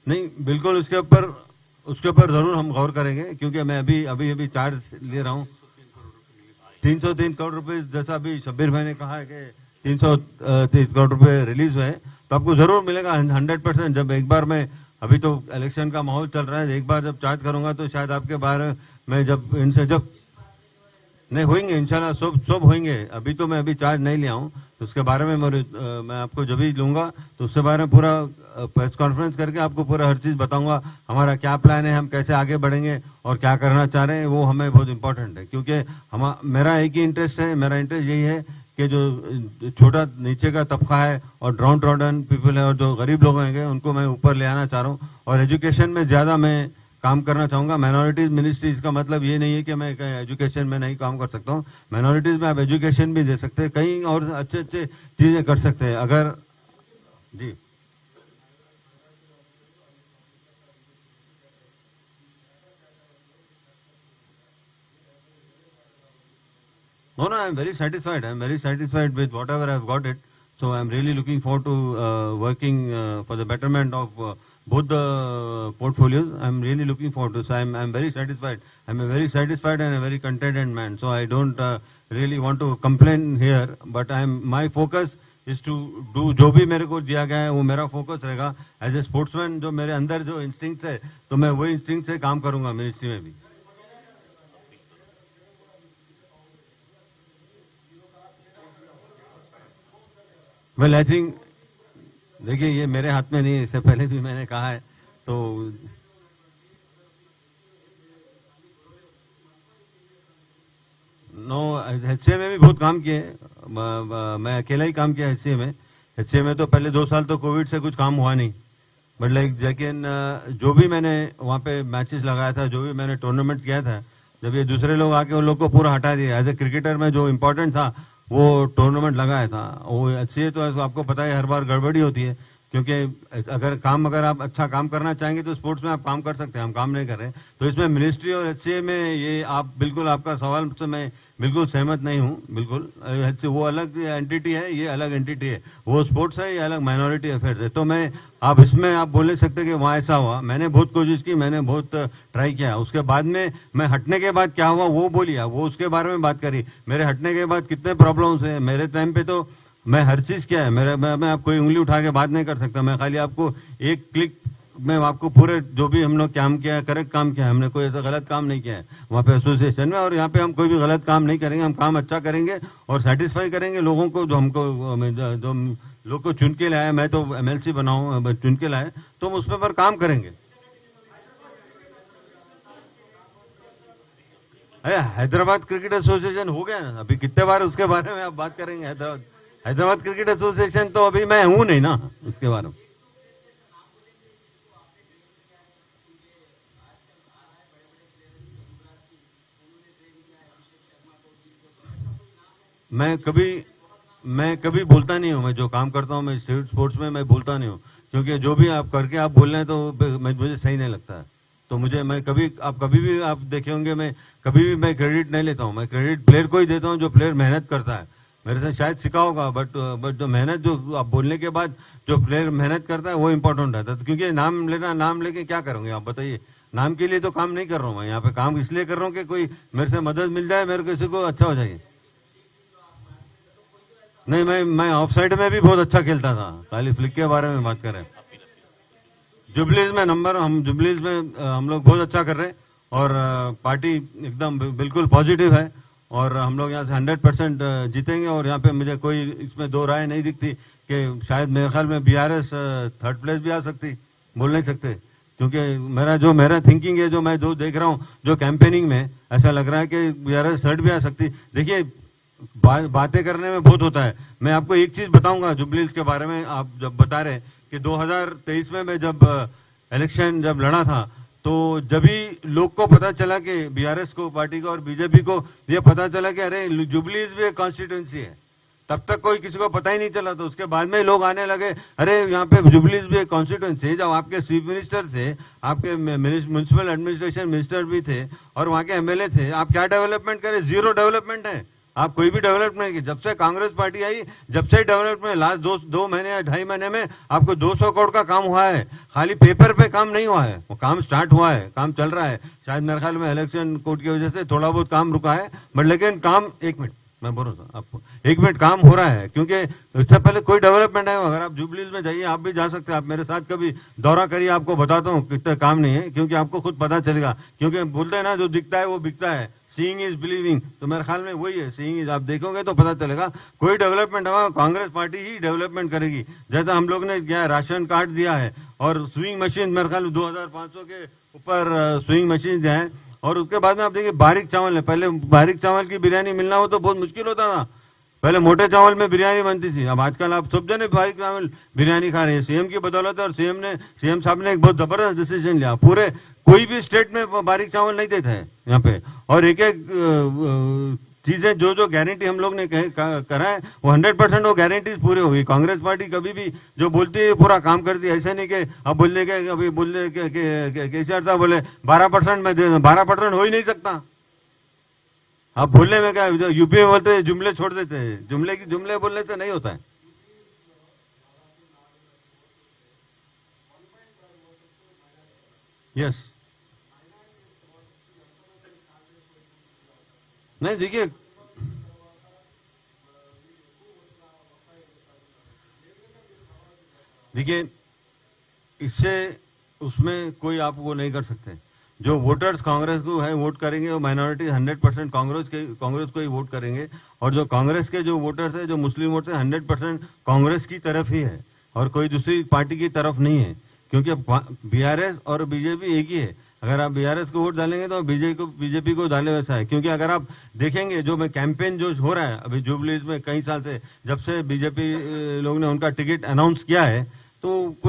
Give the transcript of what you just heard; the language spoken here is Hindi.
नहीं, बिल्कुल उसके ऊपर जरूर हम गौर करेंगे, क्योंकि मैं अभी चार्ज ले रहा हूँ। 303 करोड़ रुपए, जैसा अभी शब्बीर भाई ने कहा है कि 330 करोड़ रुपए रिलीज हुए, तो आपको जरूर मिलेगा 100%। जब एक बार मैं, अभी तो इलेक्शन का माहौल चल रहा है, एक बार जब चार्ज करूंगा तो शायद आपके बारे में जब इनसे जब नहीं होंगे इंशाल्लाह सब होंगे। अभी तो मैं चार्ज नहीं लिया हूँ, तो उसके बारे में मैं आपको जब भी लूंगा तो उसके बारे में पूरा प्रेस कॉन्फ्रेंस करके आपको पूरा हर चीज बताऊंगा, हमारा क्या प्लान है, हम कैसे आगे बढ़ेंगे और क्या करना चाह रहे हैं। वो हमें बहुत इंपॉर्टेंट है, क्योंकि मेरा एक ही इंटरेस्ट है, मेरा इंटरेस्ट यही है कि जो छोटा नीचे का तबका है और डाउन ट्रॉडन पीपल है और जो गरीब लोग होंगे उनको मैं ऊपर ले आना चाह रहा हूँ। और एजुकेशन में ज्यादा मैं काम करना चाहूंगा। माइनॉरिटीज मिनिस्ट्रीज का मतलब ये नहीं है कि मैं एजुकेशन में नहीं काम कर सकता हूँ। माइनॉरिटीज में आप एजुकेशन भी दे सकते हैं, कई और अच्छे चीजें कर सकते हैं अगर जी। No, no, I'm very satisfied. I'm very satisfied with whatever I've got it. So I'm really looking forward to working for the betterment of both the portfolios. I'm really looking forward to. So I'm very satisfied. I'm a very satisfied and a very contented man. So I don't really want to complain here. But my focus is to do जो भी मेरे को दिया गया है वो मेरा फोकस रहेगा। एज ए स्पोर्ट्समैन जो मेरे अंदर जो इंस्टिंक्ट है, तो मैं वही इंस्टिंक्ट से काम करूंगा मिनिस्ट्री में भी। वेल आई थिंक, देखिए ये मेरे हाथ में नहीं है, इससे पहले भी मैंने कहा है। तो नो, एचसीए में भी बहुत काम किए। मैं अकेला ही काम किया एचसीए में। एचसीए में तो पहले 2 साल तो कोविड से कुछ काम हुआ नहीं, बट लेकिन जो भी मैंने वहाँ पे मैचेस लगाया था, जो भी मैंने टूर्नामेंट किया था, जब ये दूसरे लोग आके उन लोग को पूरा हटा दिया। एज ए क्रिकेटर में जो इम्पोर्टेंट था वो टूर्नामेंट लगाया था। वो अच्छी तो आपको पता है हर बार गड़बड़ी होती है, क्योंकि अगर आप अच्छा काम करना चाहेंगे तो स्पोर्ट्स में आप काम कर सकते हैं, हम काम नहीं कर रहे। तो इसमें मिनिस्ट्री और एचसीए में ये आप बिल्कुल, आपका सवाल से मैं बिल्कुल सहमत नहीं हूँ। बिल्कुल वो अलग एंटिटी है, ये अलग एंटिटी है। वो स्पोर्ट्स है, ये अलग माइनॉरिटी अफेयर्स है। तो मैं आप इसमें आप बोल नहीं सकते कि वहाँ ऐसा हुआ। मैंने बहुत कोशिश की, मैंने बहुत ट्राई किया। उसके बाद में मैं हटने के बाद क्या हुआ वो बोलिए, वो उसके बारे में बात करी। मेरे हटने के बाद कितने प्रॉब्लम्स है मेरे टाइम पे, तो मैं हर चीज क्या है मैं आप कोई उंगली उठा के बात नहीं कर सकता। मैं खाली आपको एक क्लिक में आपको पूरे जो भी हम लोग काम किया है, करेक्ट काम किया है, हमने कोई ऐसा गलत काम नहीं किया है वहाँ पे एसोसिएशन में। और यहाँ पे हम कोई भी गलत काम नहीं करेंगे, हम काम अच्छा करेंगे और सेटिस्फाई करेंगे लोगों को, जो लोग को चुन के लाए। मैं तो एमएलसी बनाऊं, चुन के लाए, तो हम उस पर काम करेंगे। हैदराबाद क्रिकेट एसोसिएशन हो गया ना, अभी कितने बार उसके बारे में आप बात करेंगे। हैदराबाद क्रिकेट एसोसिएशन तो अभी मैं हूं नहीं ना उसके बारे में। मैं कभी बोलता नहीं हूँ। मैं जो काम करता हूँ मैं स्टेट स्पोर्ट्स में मैं बोलता नहीं हूँ, क्योंकि जो भी आप करके आप बोल रहे हैं तो मुझे सही नहीं लगता है। तो मैं कभी भी आप देखे होंगे, मैं कभी भी मैं क्रेडिट नहीं लेता हूँ। मैं क्रेडिट प्लेयर को ही देता हूँ, जो प्लेयर मेहनत करता है। मेरे से शायद सीखा होगा, बट जो मेहनत, जो आप बोलने के बाद जो प्लेयर मेहनत करता है वो इंपॉर्टेंट रहता है। क्योंकि नाम लेके क्या करूंगे आप बताइए। नाम के लिए तो काम नहीं कर रहा हूँ मैं यहाँ पे, काम इसलिए कर रहा हूँ कि कोई मेरे से मदद मिल जाए, मेरे किसी को अच्छा हो जाए। नहीं, मैं ऑफ साइड में भी बहुत अच्छा खेलता था। खाली फ्लिक के बारे में बात करें, जुबलीज में जुबलीज में हम लोग बहुत अच्छा कर रहे हैं और पार्टी एकदम बिल्कुल पॉजिटिव है और हम लोग यहाँ से 100% जीतेंगे। और यहाँ पे मुझे कोई इसमें दो राय नहीं दिखती कि शायद मेरे ख्याल में बीआरएस 3rd प्लेस भी आ सकती, बोल नहीं सकते, क्योंकि मेरा थिंकिंग है, जो मैं जो देख रहा हूँ, जो कैंपेनिंग में ऐसा लग रहा है कि बीआरएस 3rd भी आ सकती। देखिए बातें करने में बहुत होता है। मैं आपको एक चीज बताऊंगा जुबलीज के बारे में। आप जब बता रहे कि 2023 में मैं जब इलेक्शन जब लड़ा था, तो जब भी लोग को पता चला कि बीआरएस को पार्टी को और बीजेपी को ये पता चला कि अरे जुबलीज भी एक कॉन्स्टिट्यूंसी है, तब तक कोई किसी को पता ही नहीं चला। तो उसके बाद में लोग आने लगे, अरे यहाँ पे जुबलीज भी एक कॉन्स्टिट्यूंसी है। जब आपके चीफ मिनिस्टर थे, आपके म्यूनिसिपल एडमिनिस्ट्रेशन मिनिस्टर भी थे और वहां के एमएलए थे, आप क्या डेवलपमेंट करें? जीरो डेवलपमेंट है। आप कोई भी डेवलपमेंट नहीं की। जब से कांग्रेस पार्टी आई, जब से डेवलपमेंट, लास्ट दो महीने या 2.5 महीने में आपको 200 करोड़ का काम हुआ है। खाली पेपर पे काम नहीं हुआ है, वो काम स्टार्ट हुआ है, काम चल रहा है। शायद मेरे ख्याल में इलेक्शन कोड की वजह से थोड़ा बहुत काम रुका है, बट लेकिन काम, 1 मिनट मैं बोल रहा हूँ आपको, 1 मिनट, काम हो रहा है। क्योंकि इससे पहले कोई डेवलपमेंट है, अगर आप जुबलीज में जाइए, आप भी जा सकते हैं, आप मेरे साथ कभी दौरा करिए, आपको बताता हूँ कितना काम नहीं है, क्योंकि आपको खुद पता चलेगा। क्योंकि बोलते हैं ना, जो दिखता है वो बिकता है, सीइंग इज बिलीविंग, तो मेरे ख्याल में वही है, सीइंग इज, आप देखोगे तो पता चलेगा। कोई डेवलपमेंट होगा, कांग्रेस पार्टी ही डेवलपमेंट करेगी। जैसा हम लोग ने क्या राशन कार्ड दिया है, और स्विंग मशीन मेरे ख्याल में 2500 के ऊपर स्विंग मशीन दिया है। और उसके बाद में आप देखिए बारीक चावल है, पहले बारीक चावल की बिरयानी मिलना हो तो बहुत मुश्किल होता था, पहले मोटे चावल में बिरयानी बनती थी। अब आजकल आप सब जने बारीक चावल बिरयानी खा रहे हैं, सीएम की बदौलत है। और सीएम साहब ने एक बहुत जबरदस्त डिसीजन लिया, पूरे कोई भी स्टेट में बारीक चावल नहीं देता है यहाँ पे। और एक चीजें जो गारंटी हम लोग ने करा है, वो 100% वो गारंटीज पूरी होगी। कांग्रेस पार्टी कभी भी जो बोलती है पूरा काम करती है। ऐसा नहीं कि अब बोलने के, अभी बोलने के केसीआर साहब बोले 12% में दे, 12% हो ही नहीं सकता। आप बोलने में क्या, यूपी में बोलते हैं जुमले छोड़ देते हैं, जुमले बोलने से नहीं होता है। यस, नहीं देखिए, इससे उसमें कोई आप वो नहीं कर सकते। जो वोटर्स कांग्रेस को है वोट करेंगे, वो माइनॉरिटी 100% कांग्रेस को ही वोट करेंगे। और जो कांग्रेस के जो वोटर्स है, जो मुस्लिम वोटर्स है, 100% कांग्रेस की तरफ ही है, और कोई दूसरी पार्टी की तरफ नहीं है। क्योंकि अब बीआरएस और बीजेपी एक ही है। अगर आप बीआरएस को वोट डालेंगे तो बीजेपी को डाले, वैसा है। क्योंकि अगर आप देखेंगे जो मैं कैंपेन जो हो रहा है अभी जुबलीज में, कई साल से, जब से बीजेपी लोग ने उनका टिकट अनाउंस किया है, तो कोई